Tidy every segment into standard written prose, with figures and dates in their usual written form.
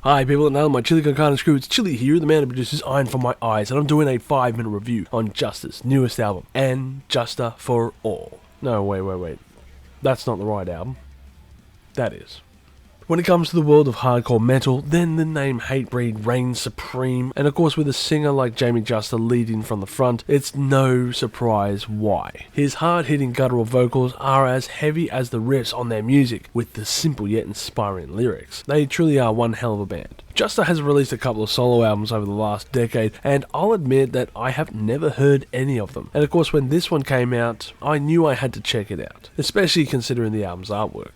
Hi people, and now my chili con carne screw, it's Chili here, the man who produces Iron from My Eyes, and I'm doing a 5-minute review on Jasta's newest album, and Jasta For All. No, wait. That's not the right album. That is. When it comes to the world of hardcore metal, then the name Hatebreed reigns supreme, and of course with a singer like Jamie Jasta leading from the front, it's no surprise why. His hard-hitting guttural vocals are as heavy as the riffs on their music, with the simple yet inspiring lyrics. They truly are one hell of a band. Jasta has released a couple of solo albums over the last decade, and I'll admit that I have never heard any of them. And of course when this one came out, I knew I had to check it out, especially considering the album's artwork.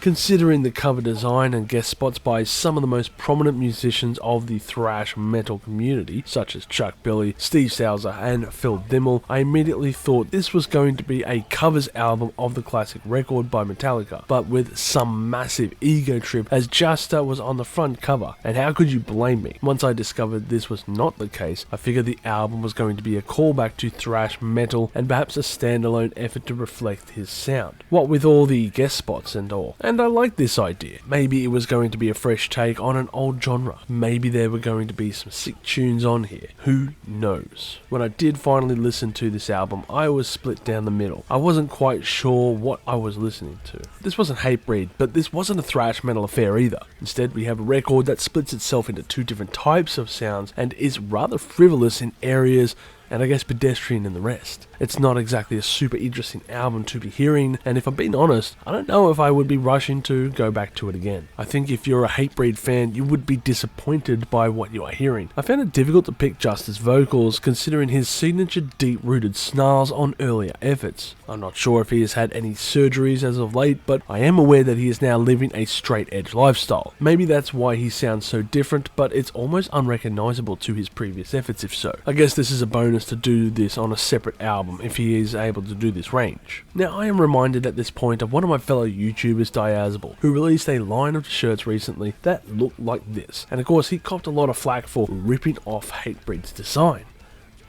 Considering the cover design and guest spots by some of the most prominent musicians of the thrash metal community, such as Chuck Billy, Steve Salzer and Phil Dimmel, I immediately thought this was going to be a covers album of the classic record by Metallica, but with some massive ego trip as Jasta was on the front cover, and how could you blame me? Once I discovered this was not the case, I figured the album was going to be a callback to thrash metal and perhaps a standalone effort to reflect his sound, what with all the guest spots and all. And I liked this idea. Maybe it was going to be a fresh take on an old genre. Maybe there were going to be some sick tunes on here. Who knows? When I did finally listen to this album, I was split down the middle. I wasn't quite sure what I was listening to. This wasn't Hatebreed, but this wasn't a thrash metal affair either. Instead, we have a record that splits itself into two different types of sounds and is rather frivolous in areas and I guess pedestrian in the rest. It's not exactly a super interesting album to be hearing, and if I'm being honest, I don't know if I would be rushing to go back to it again. I think if you're a Hatebreed fan, you would be disappointed by what you are hearing. I found it difficult to pick Jasta's vocals, considering his signature deep-rooted snarls on earlier efforts. I'm not sure if he has had any surgeries as of late, but I am aware that he is now living a straight-edge lifestyle. Maybe that's why he sounds so different, but it's almost unrecognizable to his previous efforts if so. I guess this is a bonus to do this on a separate album if he is able to do this range. Now I am reminded at this point of one of my fellow YouTubers, Diazable, who released a line of shirts recently that looked like this, and of course he copped a lot of flack for ripping off Hatebreed's design.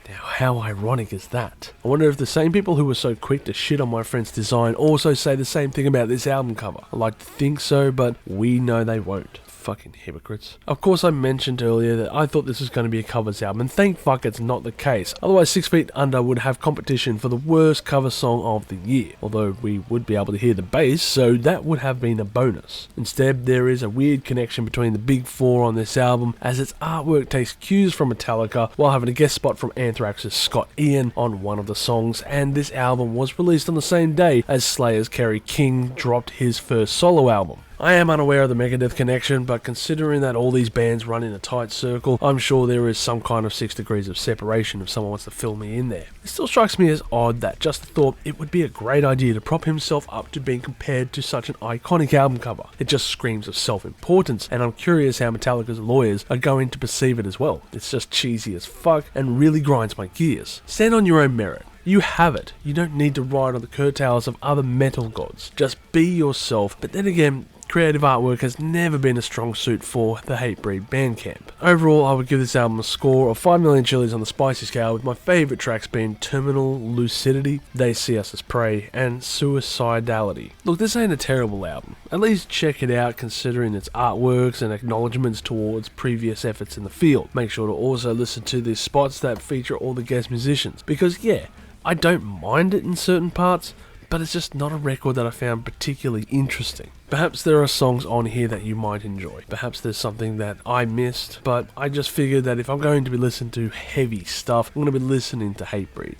Now how ironic is that? I wonder if the same people who were so quick to shit on my friend's design also say the same thing about this album cover. I like to think so, but we know they won't. Fucking hypocrites. Of course I mentioned earlier that I thought this was going to be a covers album, and thank fuck it's not the case. Otherwise 6 Feet Under would have competition for the worst cover song of the year, although we would be able to hear the bass, so that would have been a bonus. Instead, there is a weird connection between the big four on this album, as its artwork takes cues from Metallica while having a guest spot from Anthrax's Scott Ian on one of the songs, and this album was released on the same day as Slayer's Kerry King dropped his first solo album. I am unaware of the Megadeth connection, but considering that all these bands run in a tight circle, I'm sure there is some kind of 6 degrees of separation if someone wants to fill me in there. It still strikes me as odd that Jasta thought it would be a great idea to prop himself up to being compared to such an iconic album cover. It just screams of self-importance, and I'm curious how Metallica's lawyers are going to perceive it as well. It's just cheesy as fuck and really grinds my gears. Stand on your own merit. You have it. You don't need to ride on the coattails of other metal gods. Just be yourself, but then again, creative artwork has never been a strong suit for the Hatebreed Bandcamp. Overall, I would give this album a score of 5 million chilies on the spicy scale, with my favourite tracks being Terminal Lucidity, They See Us As Prey, and Suicidality. Look, this ain't a terrible album. At least check it out considering its artworks and acknowledgements towards previous efforts in the field. Make sure to also listen to the spots that feature all the guest musicians, because yeah, I don't mind it in certain parts, but it's just not a record that I found particularly interesting. Perhaps there are songs on here that you might enjoy. Perhaps there's something that I missed, but I just figured that if I'm going to be listening to heavy stuff, I'm going to be listening to Hatebreed.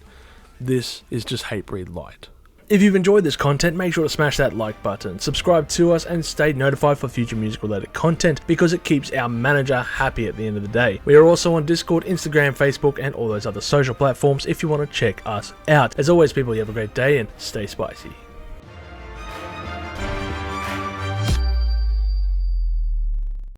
This is just Hatebreed light. If you've enjoyed this content, make sure to smash that like button, subscribe to us, and stay notified for future music-related content, because it keeps our manager happy at the end of the day. We are also on Discord, Instagram, Facebook, and all those other social platforms if you want to check us out. As always, people, you have a great day and stay spicy.